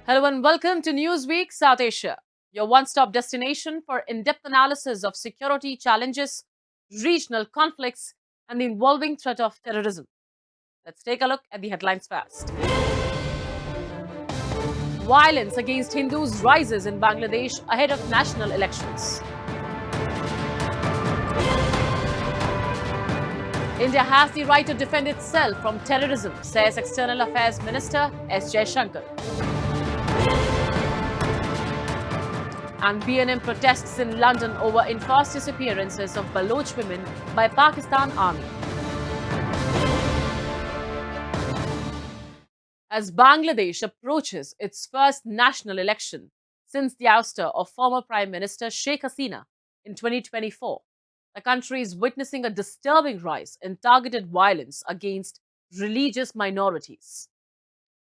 Hello and welcome to Newsweek South Asia, your one-stop destination for in-depth analysis of security challenges, regional conflicts, and the evolving threat of terrorism. Let's take a look at the headlines first. Violence against Hindus rises in Bangladesh ahead of national elections. India has the right to defend itself from terrorism, says External Affairs Minister S. Jaishankar. And BNM protests in London over enforced disappearances of Baloch women by Pakistan Army. As Bangladesh approaches its first national election since the ouster of former Prime Minister Sheikh Hasina in 2024, the country is witnessing a disturbing rise in targeted violence against religious minorities.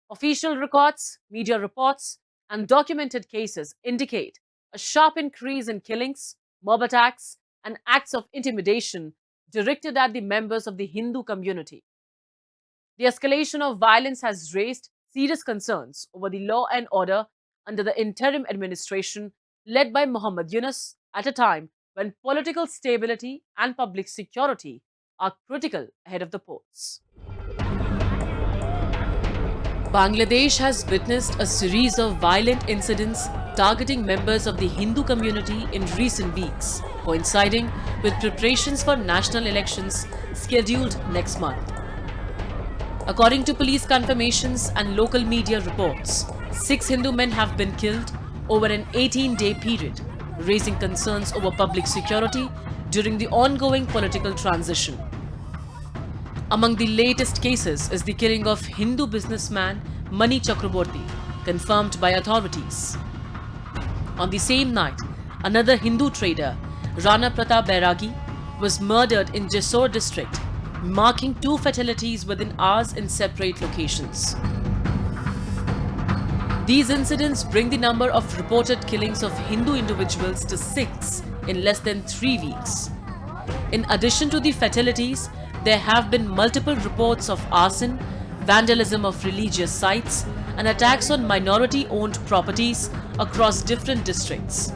Official records, media reports, and documented cases indicate a sharp increase in killings, mob attacks, and acts of intimidation directed at the members of the Hindu community. The escalation of violence has raised serious concerns over the law and order under the interim administration led by Muhammad Yunus at a time when political stability and public security are critical ahead of the polls. Bangladesh has witnessed a series of violent incidents targeting members of the Hindu community in recent weeks, coinciding with preparations for national elections scheduled next month. According to police confirmations and local media reports, 6 Hindu men have been killed over an 18-day period, raising concerns over public security during the ongoing political transition. Among the latest cases is the killing of Hindu businessman Mani Chakraborty, confirmed by authorities. On the same night, another Hindu trader, Rana Pratap Bairagi, was murdered in Jessore district, marking 2 fatalities within hours in separate locations. These incidents bring the number of reported killings of Hindu individuals to 6 in less than 3 weeks. In addition to the fatalities, there have been multiple reports of arson, vandalism of religious sites, and attacks on minority-owned properties across different districts.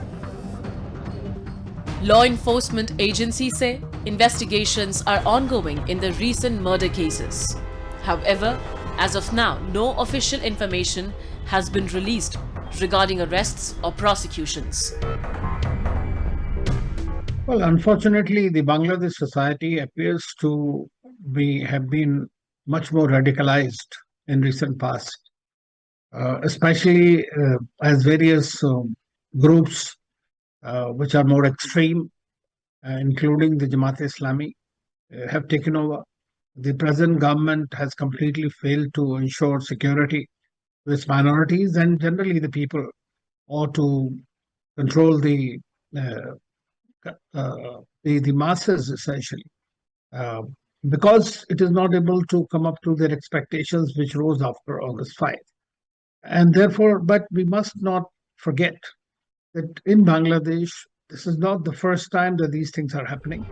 Law enforcement agencies say investigations are ongoing in the recent murder cases. However, as of now, no official information has been released regarding arrests or prosecutions. Well, unfortunately, the Bangladesh society appears to have been much more radicalized in recent past, especially as various groups which are more extreme, including the Jamaat-e-Islami, have taken over. The present government has completely failed to ensure security to its minorities and generally the people, or to control the masses essentially, uh, because it is not able to come up to their expectations which rose after August 5. And therefore, but we must not forget that in Bangladesh, this is not the first time that these things are happening.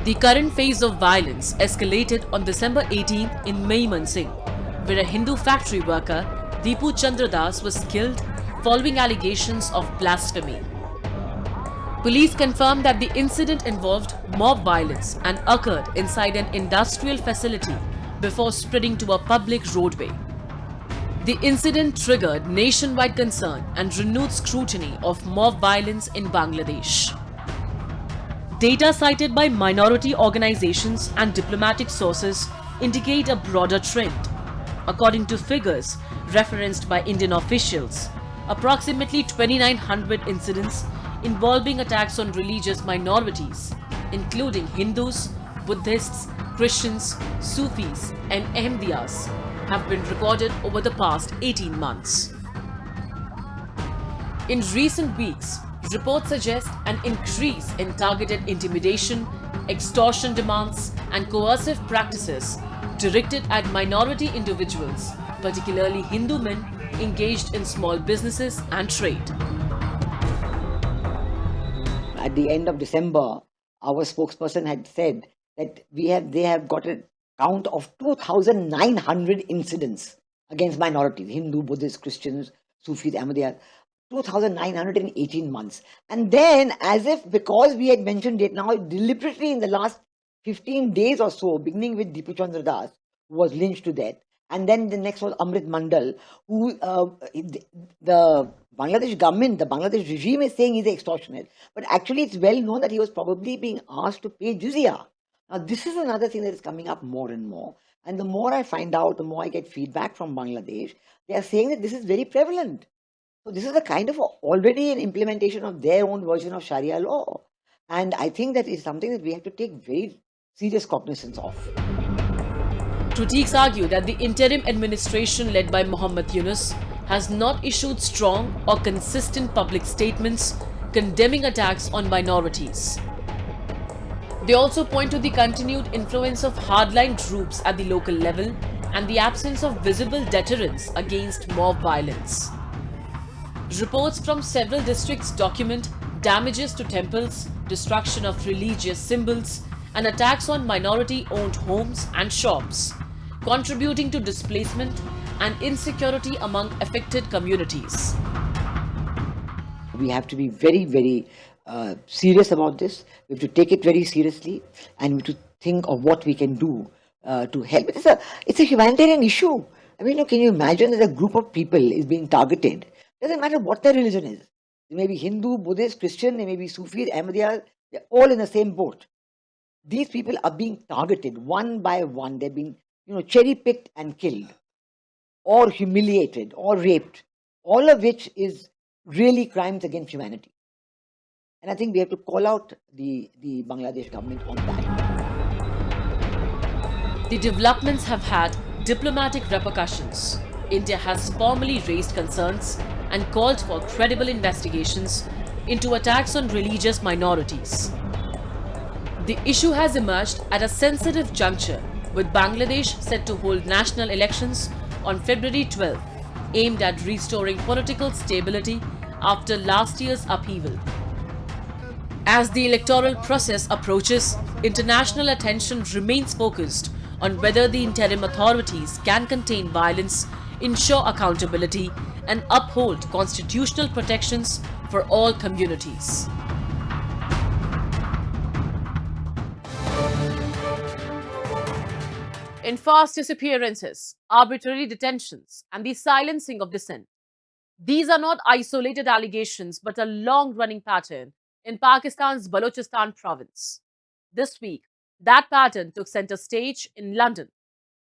The current phase of violence escalated on December 18th in Maimansingh, where a Hindu factory worker, Deepu Chandra Das, was killed following allegations of blasphemy. Police confirmed that the incident involved mob violence and occurred inside an industrial facility before spreading to a public roadway. The incident triggered nationwide concern and renewed scrutiny of mob violence in Bangladesh. Data cited by minority organizations and diplomatic sources indicate a broader trend. According to figures referenced by Indian officials, approximately 2,900 incidents involving attacks on religious minorities, including Hindus, Buddhists, Christians, Sufis, and Ahmadiyas, have been recorded over the past 18 months. In recent weeks, reports suggest an increase in targeted intimidation, extortion demands, and coercive practices directed at minority individuals, particularly Hindu men engaged in small businesses and trade. At the end of December, our spokesperson had said that they have got a count of 2,900 incidents against minorities, Hindu, Buddhists, Christians, Sufis, Ahmadiyas. 2,918 months. And then, as if because we had mentioned it, now deliberately in the last 15 days or so, beginning with Dipu Chandra Das, who was lynched to death, and then the next was Amrit Mandal, who the Bangladesh government, the Bangladesh regime is saying he's extortionate. But actually, it's well known that he was probably being asked to pay jizya. Now, this is another thing that is coming up more and more. And the more I find out, the more I get feedback from Bangladesh, they are saying that this is very prevalent. So this is a kind of already an implementation of their own version of Sharia law. And I think that is something that we have to take very serious cognizance of. Critics argue that the interim administration led by Muhammad Yunus has not issued strong or consistent public statements condemning attacks on minorities. They also point to the continued influence of hardline groups at the local level and the absence of visible deterrence against mob violence. Reports from several districts document damages to temples, destruction of religious symbols, and attacks on minority-owned homes and shops, contributing to displacement and insecurity among affected communities. We have to be very, very serious about this. We have to take it very seriously, and we have to think of what we can do to help. It's a humanitarian issue. I mean, can you imagine that a group of people is being targeted? Doesn't matter what their religion is. They may be Hindu, Buddhist, Christian, they may be Sufis, Ahmadiyas, they're all in the same boat. These people are being targeted one by one. They're being, cherry-picked and killed, or humiliated, or raped, all of which is really crimes against humanity. And I think we have to call out the Bangladesh government on that. The developments have had diplomatic repercussions. India has formally raised concerns and called for credible investigations into attacks on religious minorities. The issue has emerged at a sensitive juncture, with Bangladesh set to hold national elections on February 12, aimed at restoring political stability after last year's upheaval. As the electoral process approaches, international attention remains focused on whether the interim authorities can contain violence, ensure accountability, and uphold constitutional protections for all communities. Enforced disappearances, arbitrary detentions, and the silencing of dissent. These are not isolated allegations but a long-running pattern in Pakistan's Balochistan province. This week, that pattern took center stage in London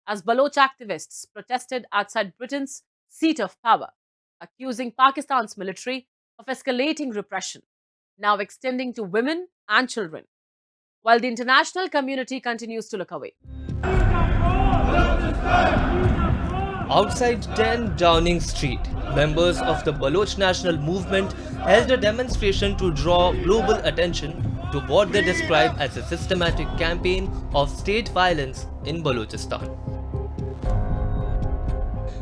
as Baloch activists protested outside Britain's seat of power, accusing Pakistan's military of escalating repression, now extending to women and children, while the international community continues to look away. Outside 10 Downing Street, members of the Baloch National Movement held a demonstration to draw global attention to what they describe as a systematic campaign of state violence in Balochistan.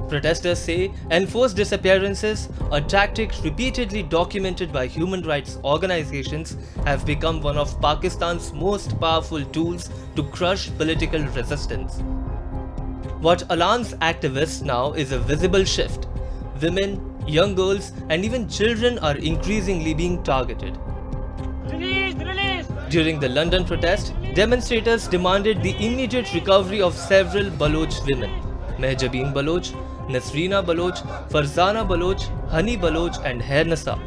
Protesters say enforced disappearances, a tactic repeatedly documented by human rights organizations, have become one of Pakistan's most powerful tools to crush political resistance. What alarms activists now is a visible shift. Women, young girls, and even children are increasingly being targeted. During the London protest, demonstrators demanded the immediate recovery of several Baloch women: Mehjabeen Baloch, Nasreena Baloch, Farzana Baloch, Hani Baloch, and Hernasa,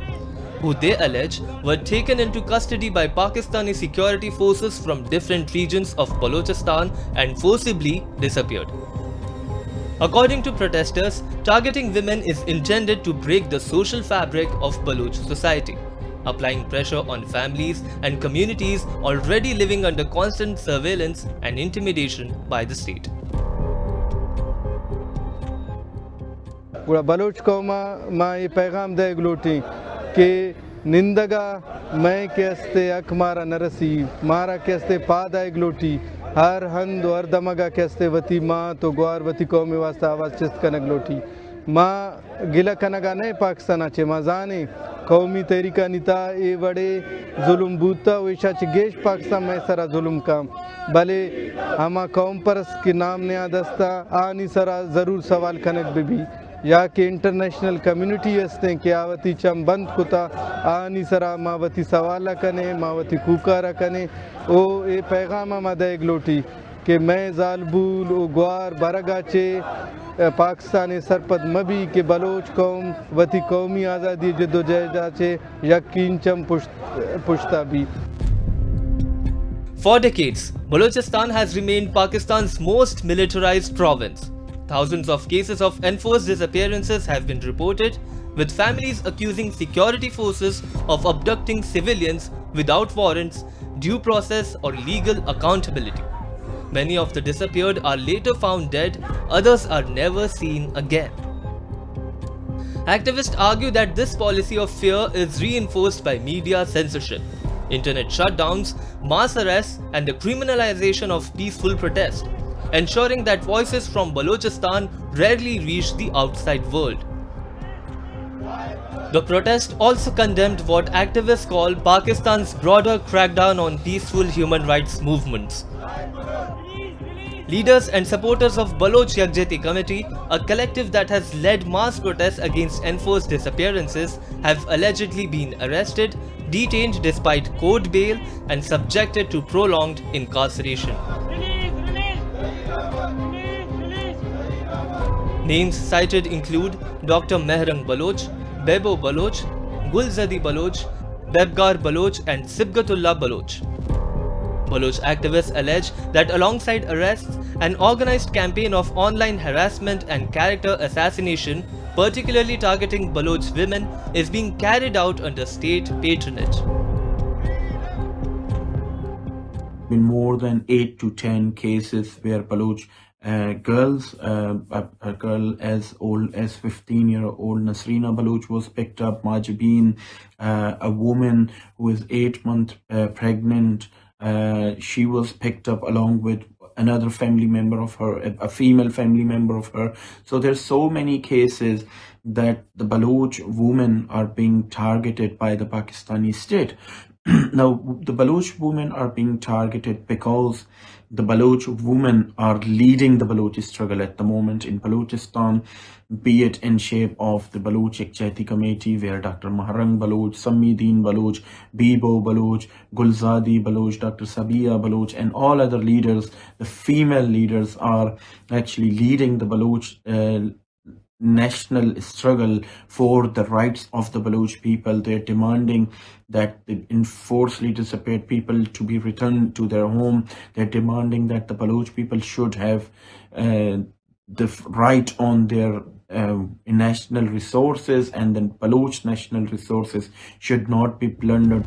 who they allege were taken into custody by Pakistani security forces from different regions of Balochistan and forcibly disappeared. According to protesters, targeting women is intended to break the social fabric of Baloch society, applying pressure on families and communities already living under constant surveillance and intimidation by the state. पूरा Bloch comma माँ ये पैगाम दे गलोटी कि निंदगा मैं कैस्ते अकमारा नरसी मारा कैस्ते पादा गलोटी हर हंद और दमगा कैस्ते वती माँ तो ग्वार वती कौमे वास्ता आवाज चिस्त कनक लोटी Ma gila kanaga ne Pakistana che mazane qawmi tarika nita e vade zulum buta wisha che gesh Pakistan mein sara zulum kam bale hama qawm paras ke naam ne adasta ani sara zarur sawal kanak bebi या कि international community असते कि आवती चम बंद कुता आनी सरा मावती सवाला कने मावती कुकारा कने ओ ए पैगाम मदा एगलोटी कि मैं जालबूल ओ ग्वार बरगाचे पाकिस्तानी सरपद मबी के बलोच कौम वती कौमी आज़ादी जद्दोजहदाचे यकीन चम पुश्ता भी. For decades, Balochistan has remained Pakistan's most militarized province. Thousands of cases of enforced disappearances have been reported, with families accusing security forces of abducting civilians without warrants, due process or legal accountability. Many of the disappeared are later found dead, others are never seen again. Activists argue that this policy of fear is reinforced by media censorship, internet shutdowns, mass arrests and the criminalization of peaceful protest, ensuring that voices from Balochistan rarely reach the outside world. The protest also condemned what activists call Pakistan's broader crackdown on peaceful human rights movements. Leaders and supporters of Baloch Yakjehti Committee, a collective that has led mass protests against enforced disappearances, have allegedly been arrested, detained despite court bail and subjected to prolonged incarceration. Names cited include Dr. Mehrang Baloch, Bebo Baloch, Gulzadi Baloch, Bebgar Baloch and Sibgatullah Baloch. Baloch activists allege that alongside arrests, an organized campaign of online harassment and character assassination, particularly targeting Baloch women, is being carried out under state patronage. Been more than 8 to 10 cases where Baloch girls, a girl as old as 15-year-old Nasreena Baloch was picked up, Majibeen, a woman who is 8 months pregnant, she was picked up along with another family member of her, a female family member of her. So there's so many cases that the Baloch women are being targeted by the Pakistani state. Now, the Baloch women are being targeted because the Baloch women are leading the Baloch struggle at the moment in Balochistan, be it in shape of the Baloch Yakjehti Committee, where Dr. Mehrang Baloch, Samideen Baloch, Bebo Baloch, Gulzadi Baloch, Dr. Sabia Baloch, and all other leaders, the female leaders, are actually leading the Baloch national struggle for the rights of the Baloch people. They're demanding that the enforcedly disappeared people to be returned to their home. They're demanding that the Baloch people should have the right on their national resources, and then Baloch national resources should not be plundered.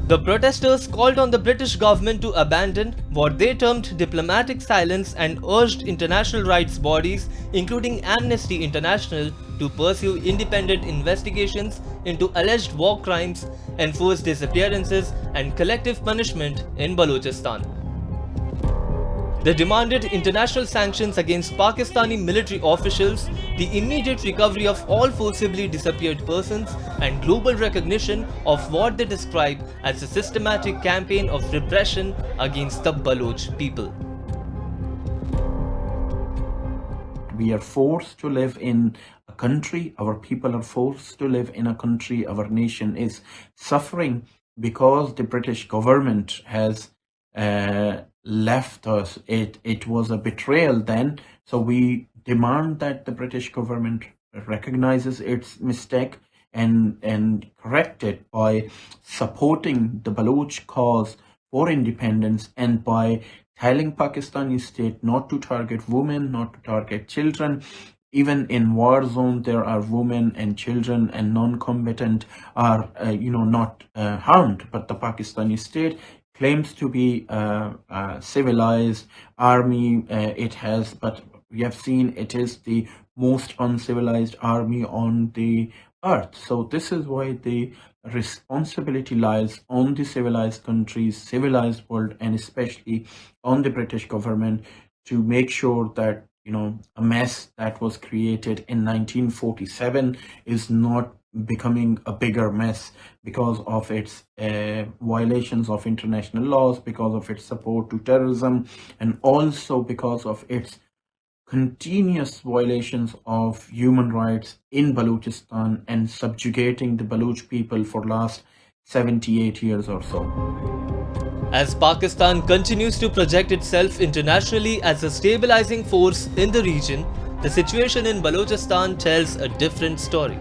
The protesters called on the British government to abandon what they termed diplomatic silence and urged international rights bodies, including Amnesty International, to pursue independent investigations into alleged war crimes, enforced disappearances, and collective punishment in Balochistan. They demanded international sanctions against Pakistani military officials, the immediate recovery of all forcibly disappeared persons, and global recognition of what they describe as a systematic campaign of repression against the Baloch people. We are forced to live in a country, our people are forced to live in a country, our nation is suffering because the British government has left us. It was a betrayal then, so we demand that the British government recognizes its mistake and correct it by supporting the Baloch cause for independence, and by telling Pakistani state not to target women, not to target children. Even in war zone, there are women and children and non-combatant are not harmed, but the Pakistani state claims to be a civilized army. It has, but we have seen it is the most uncivilized army on the earth. So this is why the responsibility lies on the civilized countries, civilized world, and especially on the British government to make sure that a mess that was created in 1947 is not becoming a bigger mess because of its violations of international laws, because of its support to terrorism, and also because of its continuous violations of human rights in Balochistan and subjugating the Baloch people for last 78 years or so. As Pakistan continues to project itself internationally as a stabilizing force in the region, the situation in Balochistan tells a different story.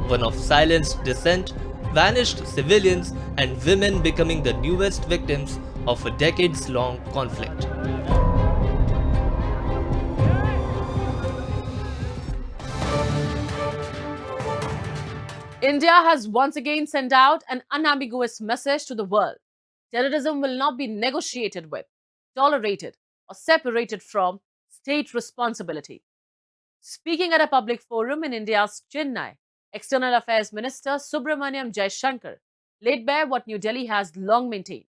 One of silenced dissent, vanished civilians, and women becoming the newest victims of a decades-long conflict. India has once again sent out an unambiguous message to the world. Terrorism will not be negotiated with, tolerated, or separated from state responsibility. Speaking at a public forum in India's Chennai, External Affairs Minister Subramaniam Jaishankar laid bare what New Delhi has long maintained: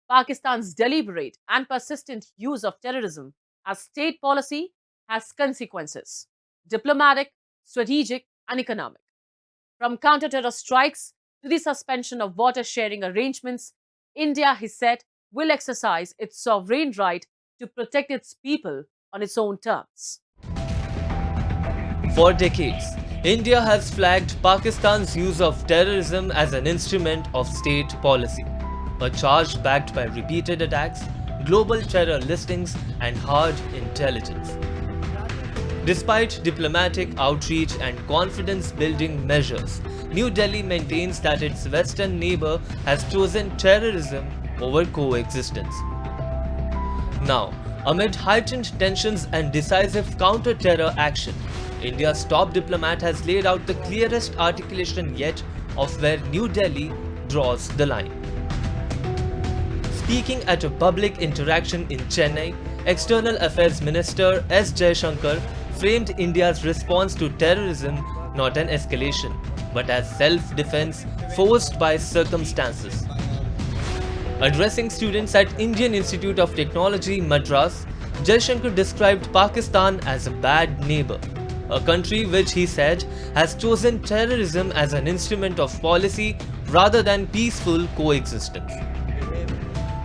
Pakistan's deliberate and persistent use of terrorism as state policy has consequences: diplomatic, strategic, and economic. From counter-terror strikes to the suspension of water-sharing arrangements, India, he said, will exercise its sovereign right to protect its people on its own terms. For decades, India has flagged Pakistan's use of terrorism as an instrument of state policy, a charge backed by repeated attacks, global terror listings, and hard intelligence. Despite diplomatic outreach and confidence-building measures, New Delhi maintains that its western neighbor has chosen terrorism over coexistence. Now, amid heightened tensions and decisive counter-terror action, India's top diplomat has laid out the clearest articulation yet of where New Delhi draws the line. Speaking at a public interaction in Chennai, External Affairs Minister S. Jaishankar framed India's response to terrorism not an escalation, but as self-defense forced by circumstances. Addressing students at Indian Institute of Technology, Madras, Jaishankar described Pakistan as a bad neighbor, a country which he said has chosen terrorism as an instrument of policy rather than peaceful coexistence.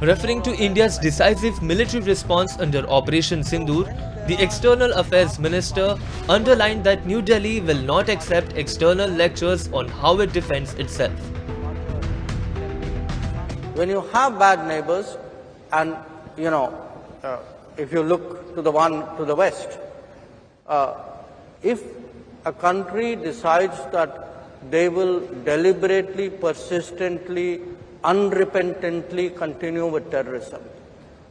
Referring to India's decisive military response under Operation Sindoor, the External Affairs Minister underlined that New Delhi will not accept external lectures on how it defends itself. When you have bad neighbors, and if you look to the one to the west, if a country decides that they will deliberately, persistently, unrepentantly continue with terrorism,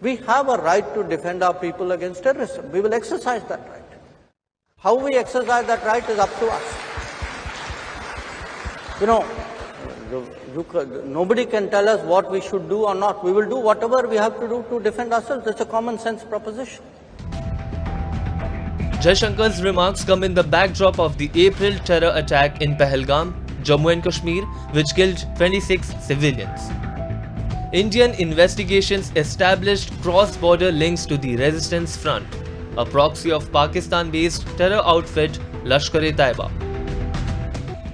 we have a right to defend our people against terrorism. We will exercise that right. How we exercise that right is up to us. Nobody can tell us what we should do or not. We will do whatever we have to do to defend ourselves. It's a common sense proposition. Jaishankar's remarks come in the backdrop of the April terror attack in Pahalgam, Jammu and Kashmir, which killed 26 civilians. Indian investigations established cross-border links to the Resistance Front, a proxy of Pakistan-based terror outfit Lashkar-e-Taiba.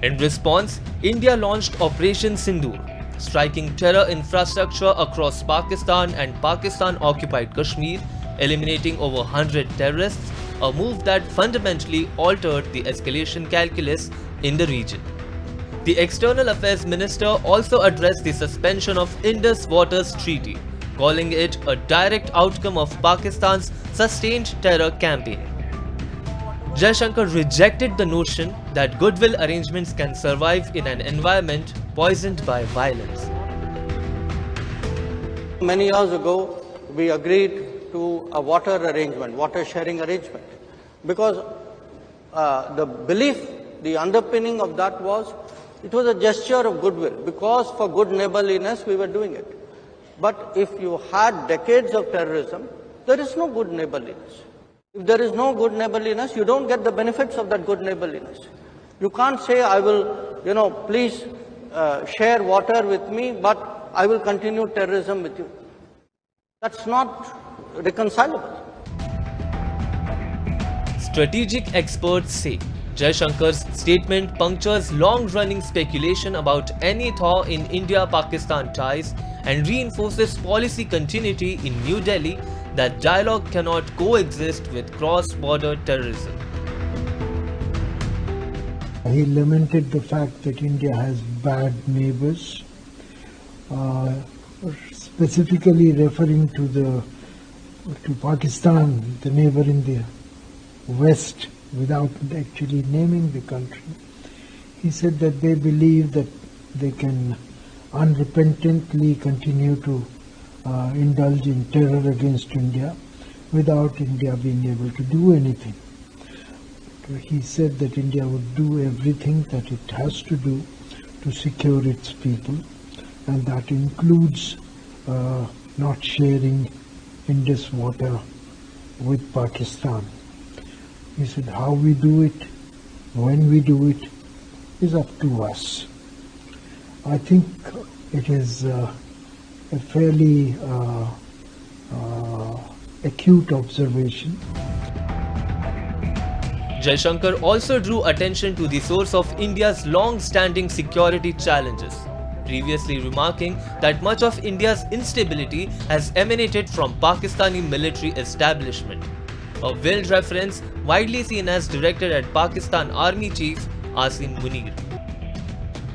In response, India launched Operation Sindoor, striking terror infrastructure across Pakistan and Pakistan-occupied Kashmir, eliminating over 100 terrorists, a move that fundamentally altered the escalation calculus in the region. The External Affairs Minister also addressed the suspension of Indus Waters Treaty, calling it a direct outcome of Pakistan's sustained terror campaign. Jaishankar rejected the notion that goodwill arrangements can survive in an environment poisoned by violence. Many years ago, we agreed to a water arrangement, water sharing arrangement, because the belief, the underpinning of that was, it was a gesture of goodwill, because for good neighborliness we were doing it. But if you had decades of terrorism, there is no good neighborliness. If there is no good neighborliness, you don't get the benefits of that good neighborliness. You can't say, I will, please share water with me, but I will continue terrorism with you. That's not reconcilable. strategic experts say. Jaishankar's statement punctures long-running speculation about any thaw in India-Pakistan ties and reinforces policy continuity in New Delhi that dialogue cannot coexist with cross-border terrorism. He lamented the fact that India has bad neighbors, specifically referring to Pakistan, the neighbor in the west, without actually naming the country. He said that they believe that they can unrepentantly continue to indulge in terror against India without India being able to do anything. He said that India would do everything that it has to do to secure its people, and that includes not sharing Indus water with Pakistan. He said how we do it, when we do it, is up to us. I think it is a fairly acute observation. Jaishankar also drew attention to the source of India's long-standing security challenges, previously remarking that much of India's instability has emanated from Pakistani military establishment, a veiled reference widely seen as directed at Pakistan Army Chief Asim Munir.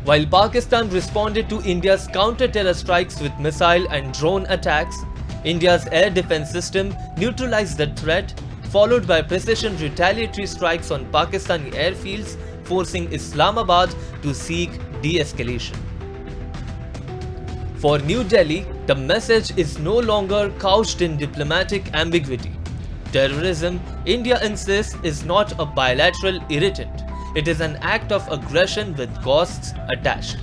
While Pakistan responded to India's counter-terror strikes with missile and drone attacks, India's air defense system neutralized the threat, followed by precision retaliatory strikes on Pakistani airfields, forcing Islamabad to seek de-escalation. For New Delhi, the message is no longer couched in diplomatic ambiguity. Terrorism, India insists, is not a bilateral irritant. It is an act of aggression with costs attached.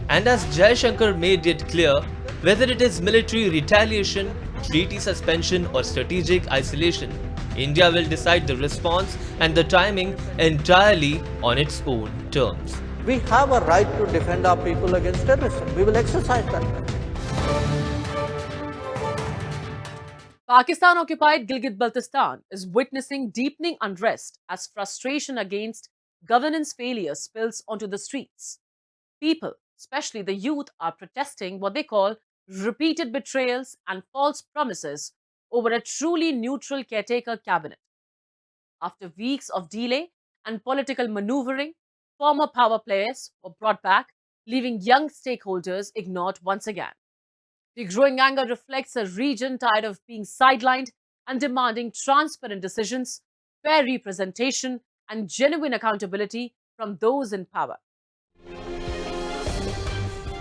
And as Jaishankar made it clear, whether it is military retaliation, treaty suspension or strategic isolation, India will decide the response and the timing entirely on its own terms. We have a right to defend our people against terrorism. We will exercise that right. Pakistan-occupied Gilgit-Baltistan is witnessing deepening unrest as frustration against governance failure spills onto the streets. People, especially the youth, are protesting what they call repeated betrayals and false promises over a truly neutral caretaker cabinet. After weeks of delay and political maneuvering, former power players were brought back, leaving young stakeholders ignored once again. The growing anger reflects a region tired of being sidelined and demanding transparent decisions, fair representation, and genuine accountability from those in power.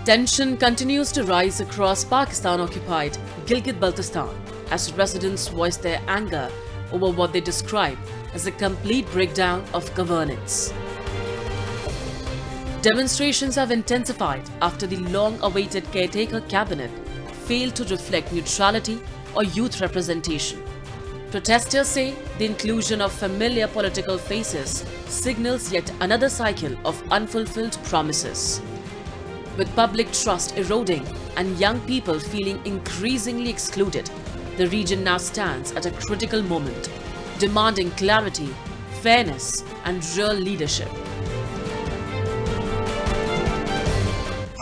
Tension continues to rise across Pakistan-occupied Gilgit-Baltistan as residents voice their anger over what they describe as a complete breakdown of governance. Demonstrations have intensified after the long-awaited caretaker cabinet failed to reflect neutrality or youth representation. Protesters say the inclusion of familiar political faces signals yet another cycle of unfulfilled promises. With public trust eroding and young people feeling increasingly excluded, the region now stands at a critical moment, demanding clarity, fairness, and real leadership.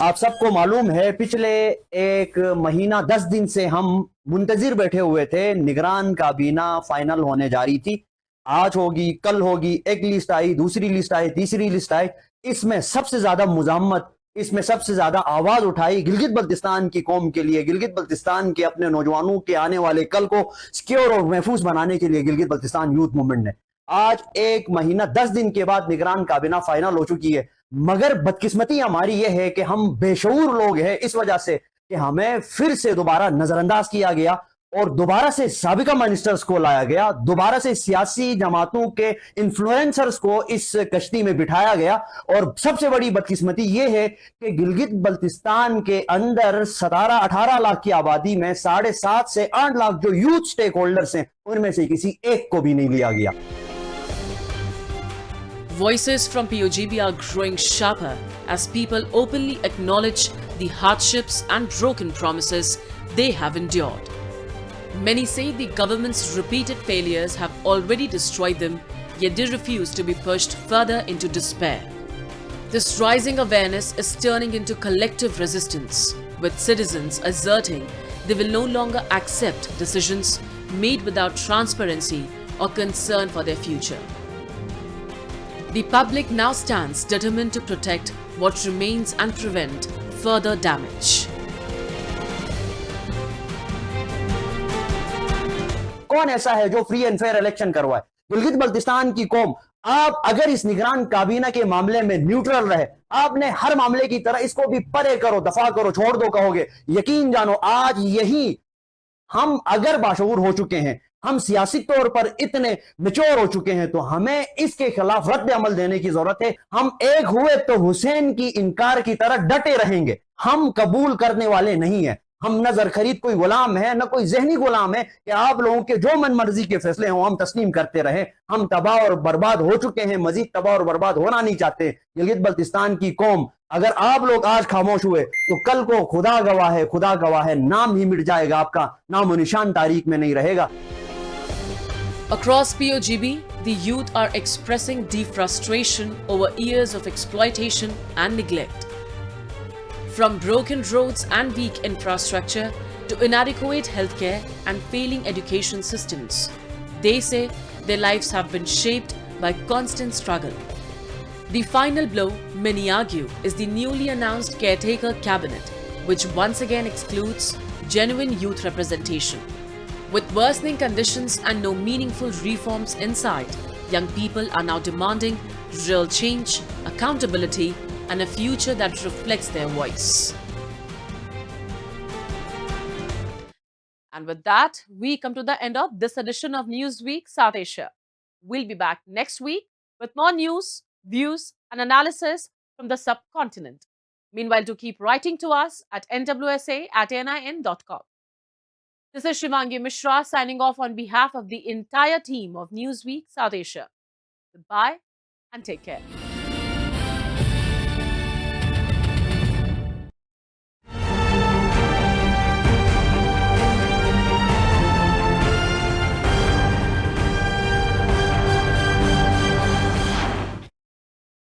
आप सबको मालूम है पिछले एक महीना 10 दिन से हम मुंतजिर बैठे हुए थे। निगरान काबीना फाइनल होने जा रही थी, आज होगी, कल होगी। एक लिस्ट आई, दूसरी लिस्ट आई, तीसरी लिस्ट आई। इसमें सबसे ज्यादा मुजामत, इसमें सबसे ज्यादा आवाज उठाई गिलगित बल्तिस्तान की कौम के लिए, गिलगित बल्तिस्तान के अपने नौजवानों के आने वाले कल को सिक्योर और महफूज बनाने के लिए गिलगित बल्तिस्तान यूथ मूवमेंट ने। आज एक महीना 10 दिन के बाद निगरान काबीना फाइनल हो चुकी है, मगर बदकिस्मती हमारी यह है कि हम बेशऊर लोग हैं इस वजह से कि हमें फिर से दोबारा नजरअंदाज किया गया और दोबारा से साबिका मिनिस्टर्स को लाया गया, दोबारा से सियासी जमातों के इन्फ्लुएंसर्स को इस कश्ती में बिठाया गया। और सबसे बड़ी बदकिस्मती यह है कि गिलगित बल्तिस्तान के अंदर 17-18 लाख की आबादी में 7.5 से 8 लाख जो यूथ स्टेक होल्डर्स हैं, उनमें से किसी एक को भी नहीं लिया गया। Voices from POGB are growing sharper as people openly acknowledge the hardships and broken promises they have endured. Many say the government's repeated failures have already destroyed them, yet they refuse to be pushed further into despair. This rising awareness is turning into collective resistance, with citizens asserting they will no longer accept decisions made without transparency or concern for their future. The public now stands determined to protect what remains and prevent further damage. कौन ऐसा है जो free and fair election करवाए? गिलगित बल्तिस्तान की कौम, आप अगर इस निगरान काबीना के मामले में न्यूट्रल रहे, आपने हर मामले की तरह इसको भी परे करो, दफा करो, छोड़ दो कहोगे, यकीन जानो आज यही हम अगर बाशऊर हो चुके हैं, हम सियासी तौर पर इतने मैच्योर हो चुके हैं, तो हमें इसके खिलाफ रद्द अमल देने की जरूरत है। हम एक हुए तो हुसैन की इनकार की तरह डटे रहेंगे, हम कबूल करने वाले नहीं है। हम न जरखरीद कोई गुलाम है, न कोई जहनी गुलाम है कि आप लोगों के जो मन मर्जी के फैसले हों हम तस्लीम करते रहे। हम तबाह और बर्बाद हो चुके हैं, मजीद तबाह और बर्बाद होना नहीं चाहते। गिलगित बल्तिस्तान की कौम, अगर आप लोग आज खामोश हुए तो कल को खुदा गवाह है, नाम ही मिट जाएगा, आपका नाम निशान तारीख में नहीं रहेगा। Across POGB, the youth are expressing deep frustration over years of exploitation and neglect. From broken roads and weak infrastructure to inadequate healthcare and failing education systems, they say their lives have been shaped by constant struggle. The final blow, many argue, is the newly announced caretaker cabinet, which once again excludes genuine youth representation. With worsening conditions and no meaningful reforms in sight, young people are now demanding real change, accountability, and a future that reflects their voice. And with that, we come to the end of this edition of Newsweek South Asia. We'll be back next week with more news, views, and analysis from the subcontinent. Meanwhile, do keep writing to us at nwsa@nin.com. This is Shivangi Mishra signing off on behalf of the entire team of Newsweek South Asia. Goodbye and take care.